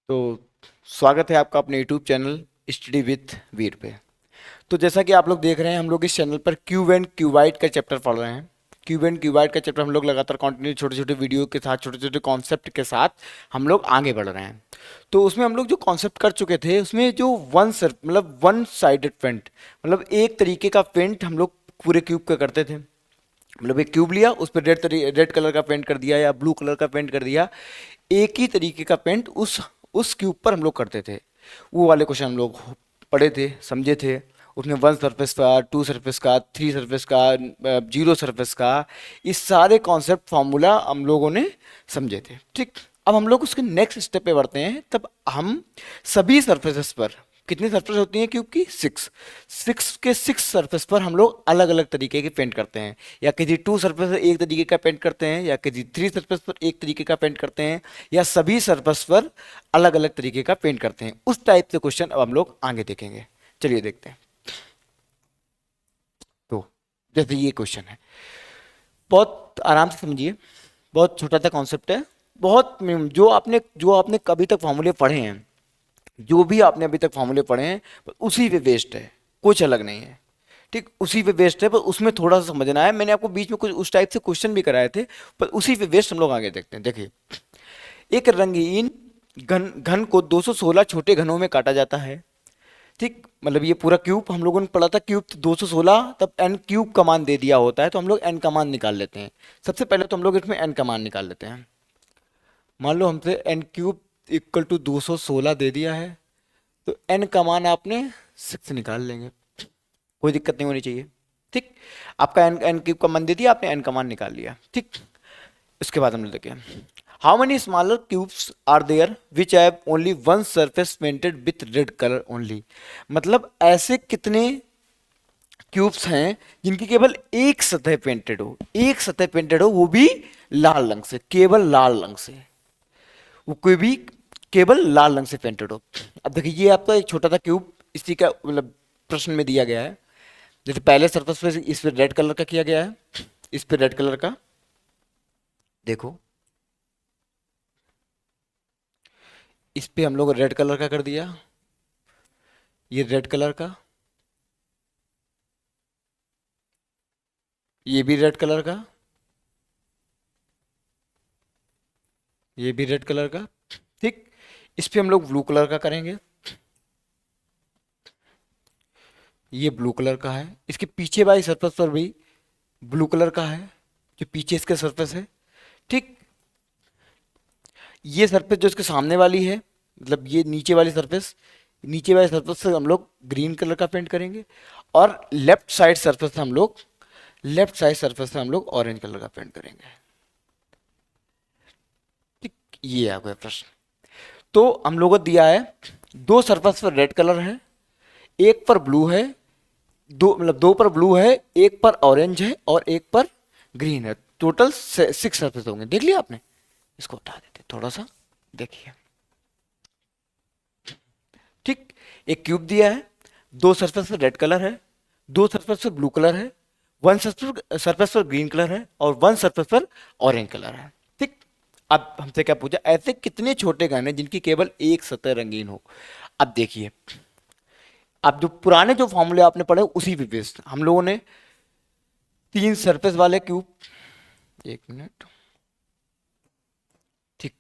तो स्वागत है आपका अपने YouTube चैनल स्टडी विथ वीर पे। तो जैसा कि आप लोग देख रहे हैं, हम लोग इस चैनल पर क्यूब एंड क्यूबाइट का चैप्टर पढ़ रहे हैं। क्यूब एंड क्यूबाइट का चैप्टर हम लोग लगातार कंटिन्यू छोटे छोटे वीडियो के साथ, छोटे छोटे कॉन्सेप्ट के साथ हम लोग आगे बढ़ रहे हैं। तो उसमें हम लोग जो कॉन्सेप्ट कर चुके थे, उसमें जो वन साइडेड पेंट, मतलब एक तरीके का पेंट हम लोग पूरे क्यूब का करते थे। मतलब एक क्यूब लिया, उस पर रेड कलर का पेंट कर दिया या ब्लू कलर का पेंट कर दिया। एक ही तरीके का पेंट उस क्यूब पर हम लोग करते थे। वो वाले क्वेश्चन हम लोग पढ़े थे, समझे थे। उसमें वन सरफेस का, टू सरफेस का, थ्री सरफेस का, जीरो सरफेस का, इस सारे कॉन्सेप्ट फार्मूला हम लोगों ने समझे थे। ठीक। अब हम लोग उसके नेक्स्ट स्टेप पे बढ़ते हैं। तब हम सभी सरफेसेस पर, कितनी सरफेस होती हैं क्यूब की? सिक्स। सिक्स सरफेस पर हम लोग अलग अलग तरीके के पेंट करते हैं। या किसी टू सरफेस पर एक तरीके का पेंट करते हैं, या किसी थ्री सरफेस पर एक तरीके का पेंट करते हैं, या सभी सरफेस पर अलग अलग तरीके का पेंट करते हैं। उस टाइप से क्वेश्चन अब हम लोग आगे देखेंगे। चलिए देखते हैं। तो जैसे ये क्वेश्चन है, बहुत आराम से समझिए। बहुत छोटा सा कॉन्सेप्ट है। बहुत जो आपने कभी तक फॉर्मूले पढ़े हैं, जो भी आपने अभी तक फॉर्मूले पढ़े हैं, उसी पे बेस्ड है, कुछ अलग नहीं है। ठीक, उसी पे बेस्ड है, पर उसमें थोड़ा सा समझना है। मैंने आपको बीच में कुछ उस टाइप से क्वेश्चन भी कराए थे, पर उसी पे बेस्ड हम लोग आगे देखते हैं। देखिए, एक रंगीन घन घन को 216 छोटे घनों में काटा जाता है। ठीक, मतलब ये पूरा क्यूब हम लोगों ने पढ़ा था, क्यूब 216, तब एन क्यूब का मान दे दिया होता है, तो हम लोग एन का मान निकाल लेते हैं। सबसे पहले तो हम लोग इसमें एन का मान निकाल लेते हैं। मान लो हमसे एन क्यूब इक्वल टू 216 दे दिया है, तो एन का मान आपने 6 निकाल लेंगे। कोई दिक्कत नहीं होनी चाहिए। ठीक, आपका एन एन क्यूब का मान दे दिया आपने, एन का मान निकाल लिया। ठीक, इसके बाद हम लोग देखें, how many smaller cubes are there which have only one surface painted with red colour only. मतलब ऐसे कितने क्यूब्स हैं जिनकी केवल एक सतह पेंटेड हो, एक सतह पेंटेड हो, वो भी लाल रंग से, केवल लाल रंग से, वो कोई भी केवल लाल रंग से पेंटेड हो। अब देखिए, ये आपका एक छोटा सा क्यूब इसी का मतलब प्रश्न में दिया गया है। जैसे पहले सरफेस पे इस पे रेड कलर का किया गया है, इस पे रेड कलर का, देखो इस पे हम लोग रेड कलर का कर दिया, ये रेड कलर का, ये भी रेड कलर का, ये भी रेड कलर का। ठीक, इस पे हम लोग ब्लू कलर का करेंगे, ये ब्लू कलर का है। इसके पीछे वाली सरफेस पर भी ब्लू कलर का है, जो पीछे इसके सरफेस है। ठीक, ये सरफेस जो इसके सामने वाली है, मतलब ये नीचे वाली सरफेस, नीचे वाले सरफेस से हम लोग ग्रीन कलर का पेंट करेंगे। और लेफ्ट साइड सरफेस से हम लोग ऑरेंज कलर का पेंट करेंगे। ठीक, ये आ गया प्रश्न। तो हम लोगों को दिया है, दो सरफेस पर रेड कलर है, एक पर ब्लू है, दो पर ब्लू है, एक पर ऑरेंज है और एक पर ग्रीन है। टोटल 6 सरफेस होंगे। देख लिया आपने? इसको हटा देते थोड़ा सा, देखिए। ठीक, एक क्यूब दिया है, दो सरफेस पर रेड कलर है, दो सरफेस पर ब्लू कलर है, वन सरफेस पर ग्रीन कलर है और वन सरफेस पर ऑरेंज कलर है। ठीक, अब हमसे क्या पूछा, ऐसे कितने छोटे घन हैं जिनकी केवल एक सतह रंगीन हो। अब देखिए, अब जो पुराने जो फॉर्मूले आपने पढ़े उसी पे बेस्ड हम लोगों ने तीन सरफेस वाले क्यूब, एक मिनट। ठीक,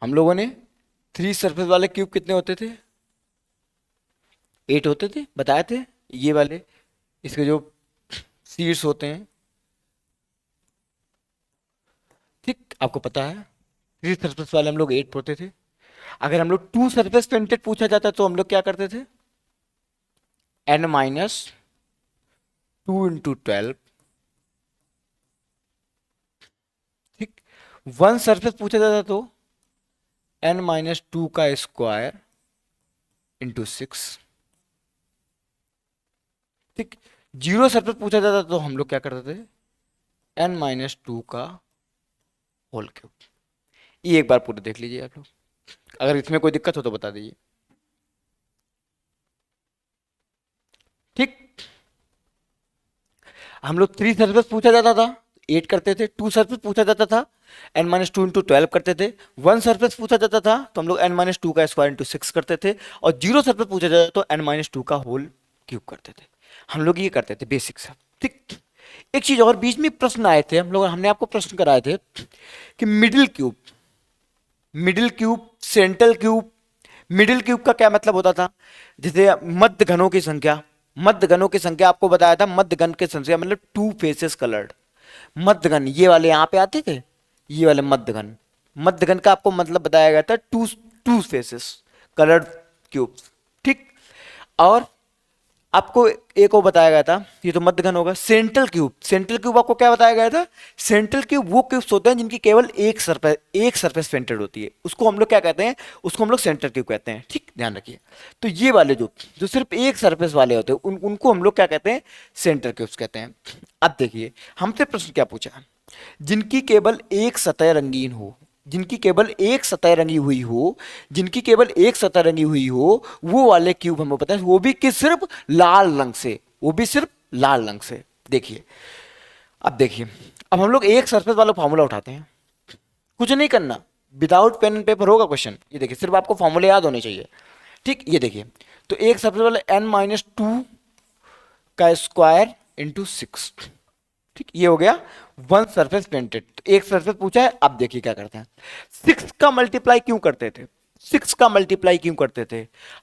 हम लोगों ने थ्री सरफेस वाले क्यूब कितने होते थे? 8 होते थे, बताए थे। ये वाले, इसके जो सीड्स होते हैं, ठीक, आपको पता है। थ्री सरफेस वाले हम लोग 8 होते थे। अगर हम लोग टू सरफेस पेंटेड पूछा जाता तो हम लोग क्या करते थे? n-2 × 12। ठीक, वन सरफेस पूछा जाता तो n-2 का स्क्वायर इंटू 6। ठीक, जीरो सरफेस पूछा जाता तो हम लोग क्या करते थे? n-2 का होल क्यूब। ये एक बार पूरा देख लीजिए आप लोग, अगर इसमें कोई दिक्कत हो तो बता दीजिए। ठीक, हम लोग थ्री सरफेस पूछा जाता था, 8 करते थे, 2 सरफेस पूछा जाता था n माइनस टू इंटू 12 करते थे, 1 सरफेस पूछा जाता था तो हम लोग n माइनस टू का स्क्वायर इंटू 6 करते थे, और 0 सरफेस पूछा जाता तो n माइनस टू का होल क्यूब करते थे। हम लोग ये करते थे बेसिक सब, ठीक। एक चीज और, बीच में प्रश्न आए थे, हमने आपको प्रश्न कराए थे कि middle cube, central cube. Middle cube का क्या मतलब होता था? जैसे मध्य घनों की संख्या, आपको बताया था मध्य घन की संख्या मतलब टू फेसेस कलर्ड। मध्य घन ये वाले यहाँ पे आते थे, ये वाले मध्य घन का आपको मतलब बताया गया था two two faces coloured cube, ठीक। और आपको एक और बताया गया था, ये तो मध्य घन होगा। सेंट्रल क्यूब आपको क्या बताया गया था? सेंट्रल क्यूब वो क्यूब्स होते हैं जिनकी केवल एक सरफेस पेंटेड होती है, उसको हम लोग क्या कहते हैं? उसको हम लोग सेंट्रल क्यूब कहते हैं, ठीक, ध्यान रखिए। तो ये वाले जो जो सिर्फ एक सरफेस वाले होते हैं उनको हम लोग क्या कहते हैं? सेंट्रल क्यूब्स कहते हैं। अब देखिए हमसे प्रश्न क्या पूछा, जिनकी केवल एक सतह रंगीन हो, जिनकी केवल एक सतह रंगी हुई हो, वो वाले क्यूब हमें पता है, वो भी किस, सिर्फ लाल रंग से, देखिए अब देखिए, अब हम लोग एक सरफेस वाला फॉर्मूला उठाते हैं, कुछ नहीं करना, विदाउट पेन एंड पेपर होगा क्वेश्चन। ये देखिए सिर्फ आपको फॉर्मूले याद होने चाहिए, ठीक। ये देखिए तो एक सरफेस वाला n माइनस टू का स्क्वायर इंटू 6, ठीक, ये हो गया वन सरफेस पेंटेड। तो एक सरफेस पूछा है, अब देखिए क्या करते हैं, 6 का मल्टीप्लाई क्यों करते थे?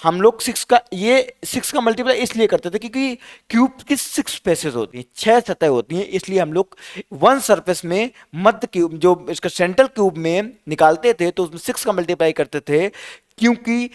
हम लोग 6 का मल्टीप्लाई इसलिए करते थे क्योंकि क्यूब की 6 फेसेस होती हैं, 6 सतह होती हैं, इसलिए हम लोग वन सरफेस में मध्य क्यूब जो इसका सेंट्रल क्यूब में निकालते थे तो उसमें 6 का मल्टीप्लाई करते थे, क्योंकि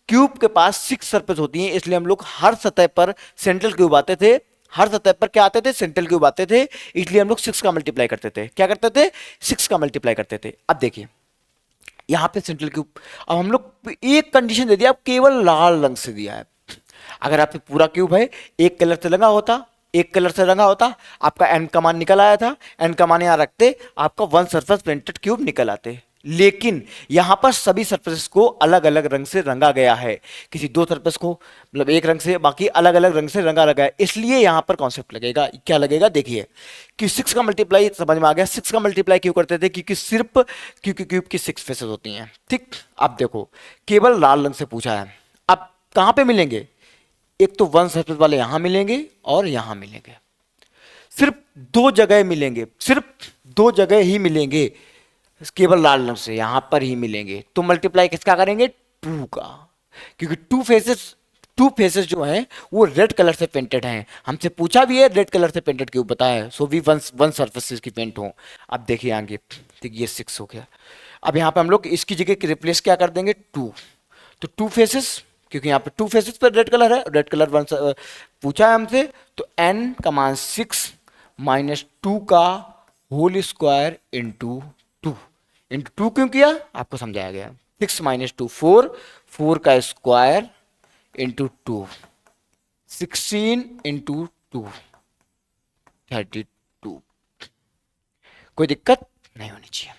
क्यूब के पास 6 सरफेस होती हैं, इसलिए हम लोग हर सतह पर सेंट्रल क्यूब आते थे, हर सतह पर क्या आते थे? सेंट्रल क्यूब आते थे, इसलिए हम लोग 6 का मल्टीप्लाई करते थे। क्या करते थे? 6 का मल्टीप्लाई करते थे। अब देखिए यहां पे सेंट्रल क्यूब, अब हम लोग एक कंडीशन दे दिया, अब केवल लाल रंग से दिया है। अगर आपसे पूरा क्यूब है, एक कलर से रंगा होता, आपका एन का मान निकल आया था, एन का मान यहां रखते, आपका वन सरफेस पेंटेड क्यूब निकल आते। लेकिन यहां पर सभी सरफेस को अलग अलग रंग से रंगा गया है, किसी दो सरफेस को मतलब एक रंग से, बाकी अलग अलग रंग से रंगा लगा है, इसलिए यहां पर कॉन्सेप्ट लगेगा, क्या लगेगा? देखिए कि 6 का मल्टीप्लाई समझ में आ गया। 6 का मल्टीप्लाई क्यों करते थे? क्योंकि क्यूब की 6 फेसेस होती हैं, ठीक। अब देखो केवल लाल रंग से पूछा है, अब कहां पे मिलेंगे? एक तो वन सरफेस वाले यहां मिलेंगे और यहां मिलेंगे, सिर्फ दो जगह ही मिलेंगे, केवल लाल रंग से यहां पर ही मिलेंगे। तो मल्टीप्लाई किसका करेंगे? 2 का, क्योंकि टू फेसेस जो हैं वो रेड कलर से पेंटेड हैं, हमसे पूछा भी है रेड कलर से पेंटेड क्यों बताया, सो वी वन सरफेस की पेंट हो। अब देखिए आगे, ठीक, ये 6 हो गया। अब यहाँ पे हम लोग इसकी जगह रिप्लेस क्या कर देंगे? 2। तो टू फेसेस, क्योंकि यहाँ पे टू फेसेस पर रेड कलर है, रेड कलर वन पूछा है हमसे, तो n का मान 6 माइनस 2 का होल स्क्वायर इंटू 2। इंटू 2 क्यों किया? आपको समझाया गया। 6 माइनस 2 4, 4 का स्क्वायर इंटू 2, 16 इंटू 2 32। कोई दिक्कत नहीं होनी चाहिए।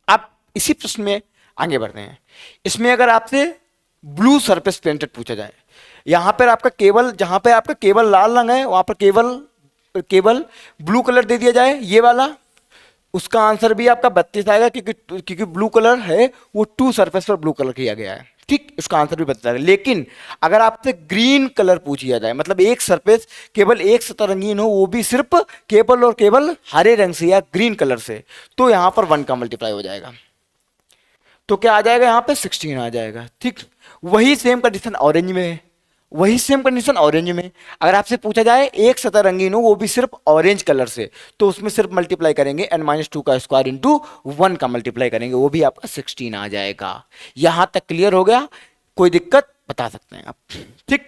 अब इसी प्रश्न में आगे बढ़ते हैं। इसमें अगर आपसे ब्लू सरफेस पेंटेड पूछा जाए, यहां पर आपका केवल, जहां पे आपका केवल लाल रंग है वहां पर केवल ब्लू कलर दे दिया जाए, ये वाला, उसका आंसर भी आपका 32 आएगा, क्योंकि ब्लू कलर है वो टू सरफेस पर ब्लू कलर किया गया है, ठीक, इसका आंसर भी 32 आएगा। लेकिन अगर आपसे ग्रीन कलर पूछ लिया जाए, मतलब एक सरफेस केवल एक सतह रंगीन हो, वो भी सिर्फ केवल और केवल हरे रंग से या ग्रीन कलर से, तो यहां पर 1 का मल्टीप्लाई हो जाएगा, तो क्या आ जाएगा? यहां पे 16 आ जाएगा, ठीक। वही सेम कंडीशन ऑरेंज में है, अगर आपसे पूछा जाए एक सतह रंगीन हो वो भी सिर्फ ऑरेंज कलर से, तो उसमें सिर्फ मल्टीप्लाई करेंगे n माइनस टू का स्क्वायर इंटू 1 का मल्टीप्लाई करेंगे, वो भी आपका 16 आ जाएगा। यहां तक क्लियर हो गया? कोई दिक्कत बता सकते हैं आप, ठीक।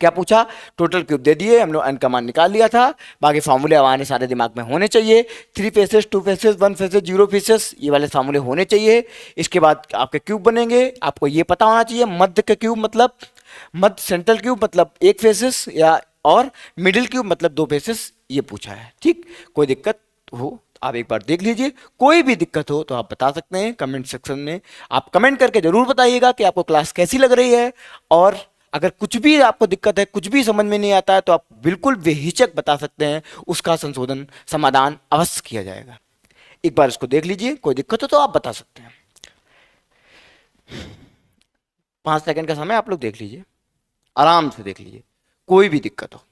क्या पूछा? टोटल क्यूब दे दिए, हम लोग n का मान निकाल लिया था, बाकी फार्मूले हमारे सारे दिमाग में होने चाहिए, 3 फेसेस, 2 फेसेस, 1 फेसेस, 0 फेसेस, ये वाले फार्मूले होने चाहिए। इसके बाद आपके क्यूब बनेंगे, आपको ये पता होना चाहिए मध्य का क्यूब मतलब, मध्य सेंट्रल क्यूब मतलब एक फेसेस, या और मिडिल क्यूब मतलब 2 फेसेस, ये पूछा है, ठीक। कोई दिक्कत हो आप एक बार देख लीजिए, कोई भी दिक्कत हो तो आप बता सकते हैं कमेंट सेक्शन में, आप कमेंट करके जरूर बताइएगा कि आपको क्लास कैसी लग रही है, और अगर कुछ भी आपको दिक्कत है, कुछ भी समझ में नहीं आता है, तो आप बिल्कुल बेहिचक बता सकते हैं, उसका संशोधन समाधान अवश्य किया जाएगा। एक बार इसको देख लीजिए, कोई दिक्कत हो तो आप बता सकते हैं। 5 सेकंड का समय आप लोग देख लीजिए, आराम से देख लीजिए, कोई भी दिक्कत हो।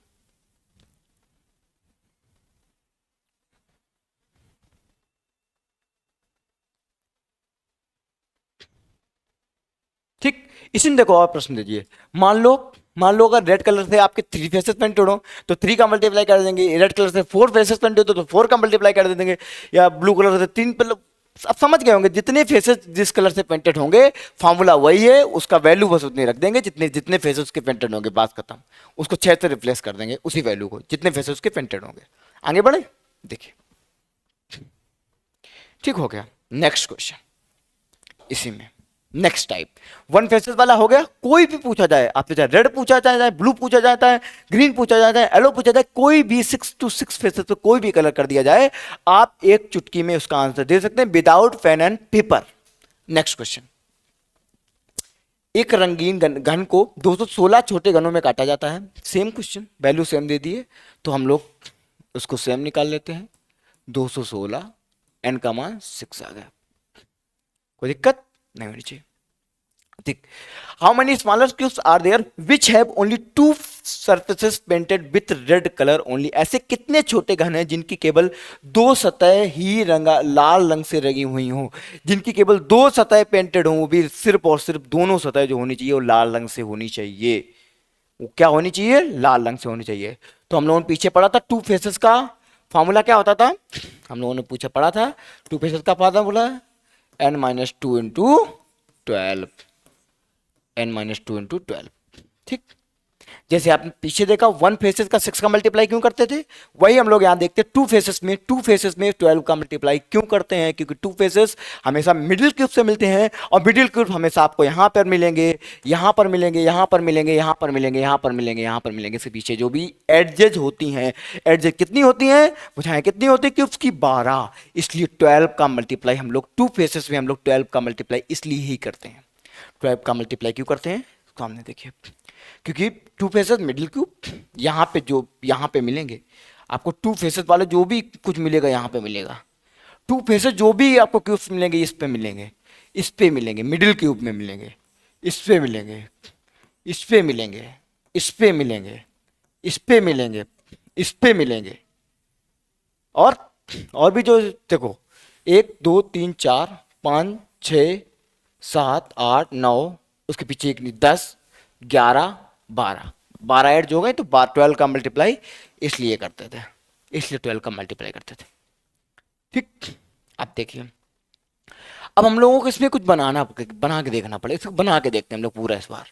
ठीक, इसी में देखो और प्रश्न दीजिए। मान लो अगर रेड कलर से आपके 3 फेसेस पेंटेड हो तो 3 का मल्टीप्लाई कर देंगे, रेड कलर से 4 फेसेस पेंटेड हो तो 4 का मल्टीप्लाई कर देंगे, या ब्लू कलर से 3, आप समझ गए होंगे, जितने फेसेस जिस कलर से पेंटेड होंगे फॉर्मूला वही है, उसका वैल्यू बस उतने रख देंगे जितने जितने फेसेस के पेंटेड होंगे, बात खत्म। उसको 6 से रिप्लेस कर देंगे उसी वैल्यू को, जितने फेसेस के पेंटेड होंगे। आगे बढ़े, देखिए ठीक हो गया। नेक्स्ट क्वेश्चन इसी में, नेक्स्ट टाइप, 1 फेसेस वाला हो गया। कोई भी पूछा जाए आपसे, चाहे रेड पूछा जाए, चाहे ब्लू पूछा जाता है, ग्रीन पूछा जाता है, येलो पूछा जाए, कोई भी 6 to 6 फेसेस पे कोई भी कलर कर दिया जाए, आप एक चुटकी में उसका आंसर दे सकते हैं without pen and paper. Next question, एक रंगीन घन को 216 छोटे घनों में काटा जाता है। सेम क्वेश्चन, वैल्यू सेम दे दिए तो हम लोग उसको सेम निकाल लेते हैं। 216 n का मान 6 आ गया, कोई दिक्कत नहीं होनी चाहिए। ठीक, how many smaller cubes are there which have only 2 surfaces painted with red colour only. ऐसे कितने छोटे घन हैं जिनकी केवल 2 सतह ही लाल रंग से रंगी हुई हो, जिनकी केवल 2 सतह पेंटेड हो, वो भी सिर्फ और सिर्फ दोनों सतह जो होनी चाहिए वो लाल रंग से होनी चाहिए। वो क्या होनी चाहिए? लाल रंग से होनी चाहिए। तो हम लोगों ने पीछे पढ़ा था 2 फेसेस का फॉर्मूला क्या होता था, हम लोगों ने पूछा पढ़ा था 2 फेसेस का formula n-2 into 12, n-2 into 12। ठीक, जैसे आपने पीछे देखा 1 फेसेस का 6 का मल्टीप्लाई क्यों करते थे, वही हम लोग यहां देखते हैं 2 फेसेस में 12 का मल्टीप्लाई क्यों करते हैं, क्योंकि 2 फेसेस हमेशा मिडिल क्यूब से मिलते हैं, और मिडिल क्यूब हमेशा आपको यहां पर मिलेंगे, यहां पर मिलेंगे, यहां पर मिलेंगे, यहां पर मिलेंगे, यहां पर मिलेंगे, यहां पर मिलेंगे। इसके पीछे जो भी एडजेज होती हैं, एडजेज कितनी होती हैं बुझाएं, कितनी होती है क्यूब्स की? 12। इसलिए 12 का मल्टीप्लाई हम लोग 2 फेसेस में हम लोग 12 का मल्टीप्लाई इसलिए ही करते हैं। 12 का मल्टीप्लाई क्यों करते हैं, सामने देखिए, क्योंकि 2 फेसेस मिडिल क्यूब यहाँ पे जो यहाँ पे मिलेंगे आपको, 2 फेसेस वाले जो भी कुछ मिलेगा यहाँ पे मिलेगा। 2 फेसेस जो भी आपको क्यूब्स मिलेंगे इस पे मिलेंगे, इस पे मिलेंगे, मिडिल क्यूब में मिलेंगे, इस पे मिलेंगे, इस पे मिलेंगे, इस पे मिलेंगे, इस पे मिलेंगे, इस पे मिलेंगे, और भी जो देखो 1 2 3 4 5 6 7 8 9, उसके पीछे एक 10 11 12 ऐड जो गए तो 12 का मल्टीप्लाई इसलिए करते थे, इसलिए 12 का मल्टीप्लाई करते थे। ठीक, अब देखिए, अब हम लोगों को इसमें कुछ बना के देखना पड़ेगा, इसको बना के देखते हैं हम लोग पूरा इस बार।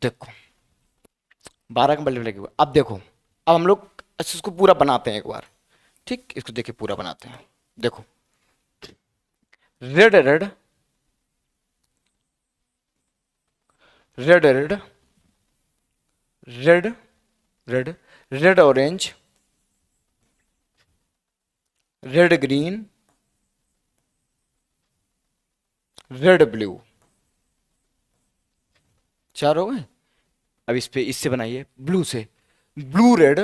देखो 12 का मल्टीप्लाई, अब देखो, अब हम लोग इसको पूरा बनाते हैं एक बार। ठीक, इसको देखिए पूरा बनाते हैं। देखो red red red red red red red orange, red green, red blue, 4 हो गए। अब इस पे इससे बनाइए ब्लू से, blue red,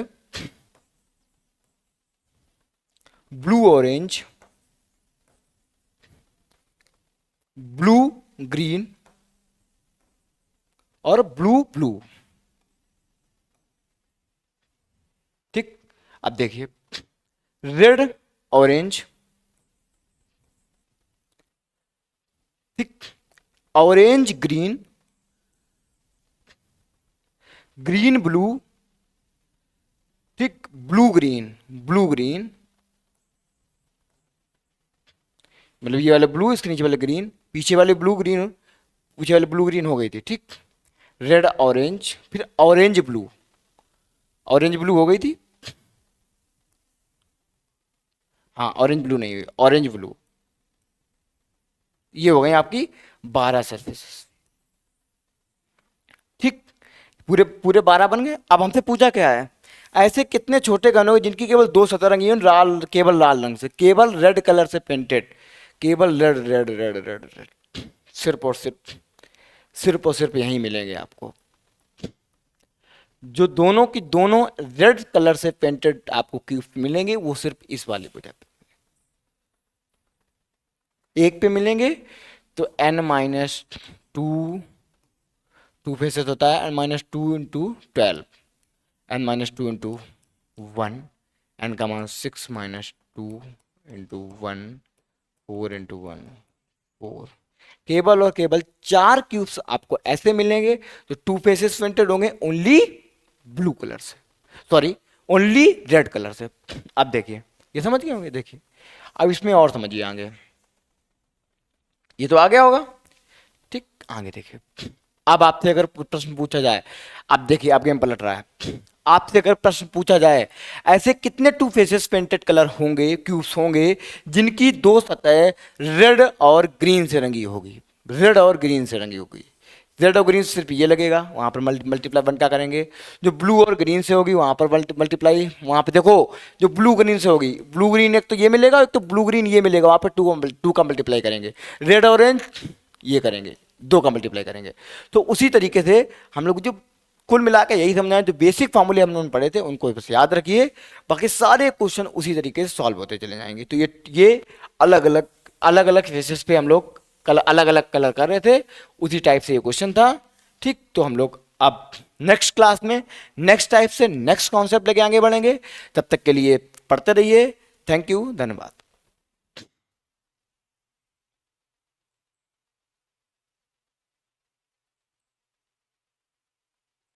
blue orange, blue green और ब्लू ब्लू। ठीक, अब देखिए रेड ऑरेंज, ठीक, ऑरेंज ग्रीन, ग्रीन ब्लू, ठीक, ब्लू ग्रीन, ब्लू ग्रीन, मतलब ये वाला ब्लू, इसके नीचे वाला ग्रीन, पीछे वाले ब्लू ग्रीन, पीछे वाले ब्लू ग्रीन हो गई थी। ठीक, रेड ऑरेंज, फिर ऑरेंज ब्लू, ऑरेंज ब्लू हो गई थी, हाँ ऑरेंज ब्लू नहीं हुई, ऑरेंज ब्लू। ये हो गई आपकी 12 सरफेस। ठीक, पूरे पूरे 12 बन गए। अब हमसे पूछा क्या है, ऐसे कितने छोटे घन होंगे जिनकी केवल 2 सतह रंगी लाल, केवल लाल रंग से, केवल रेड कलर से पेंटेड, केवल red red red red red, सिर्फ और सिर्फ सिर्फ और सिर्फ यहीं मिलेंगे आपको। जो दोनों की दोनों रेड कलर से पेंटेड आपको क्यूब मिलेंगे वो सिर्फ इस वाले बुझा पे, एक पे मिलेंगे। तो n-2, 2 फेसेस होता है, n-2 into 12, n-2 into 1, n का मान 6 -2 इंटू 1, 4 इंटू 1, 4। केवल और केवल 4 क्यूब्स आपको ऐसे मिलेंगे जो 2 फेसेस पेंटेड होंगे ओनली ब्लू कलर से, सॉरी ओनली रेड कलर से। अब देखिए, ये समझ गए होंगे। देखिए अब इसमें और समझिए आगे, ये तो आ गया होगा, ठीक। आगे देखिए, अब आपसे अगर प्रश्न पूछा जाए, अब देखिए अब गेम पलट रहा है। आपसे अगर प्रश्न पूछा जाए ऐसे कितने 2 फेसेस पेंटेड कलर होंगे, क्यूब्स होंगे जिनकी दो सतह रेड और ग्रीन से रंगी होगी, रेड और ग्रीन से रंगी होगी। रेड और ग्रीन सिर्फ ये लगेगा, वहां पर मल्टीप्लाई 1 क्या करेंगे, जो ब्लू और ग्रीन से होगी वहां पर मल्टीप्लाई, वहां पे देखो जो ब्लू ग्रीन से होगी, ब्लू ग्रीन एक तो ये मिलेगा, एक तो ब्लू ग्रीन ये मिलेगा, वहां पर टू का मल्टीप्लाई करेंगे। रेड ऑरेंज ये करेंगे, 2 का मल्टीप्लाई करेंगे। तो उसी तरीके से हम लोग जो कुल मिला के यही समझना है, जो बेसिक फॉर्मूले हमने पढ़े थे उनको बस याद रखिए, बाकी सारे क्वेश्चन उसी तरीके से सॉल्व होते चले जाएंगे। तो ये अलग अलग फेसेस पे हम लोग अलग अलग कलर कर रहे थे, उसी टाइप से ये क्वेश्चन था, ठीक। तो हम लोग अब नेक्स्ट क्लास में नेक्स्ट टाइप से नेक्स्ट कॉन्सेप्ट लेके आगे बढ़ेंगे। तब तक के लिए पढ़ते रहिए। थैंक यू, धन्यवाद।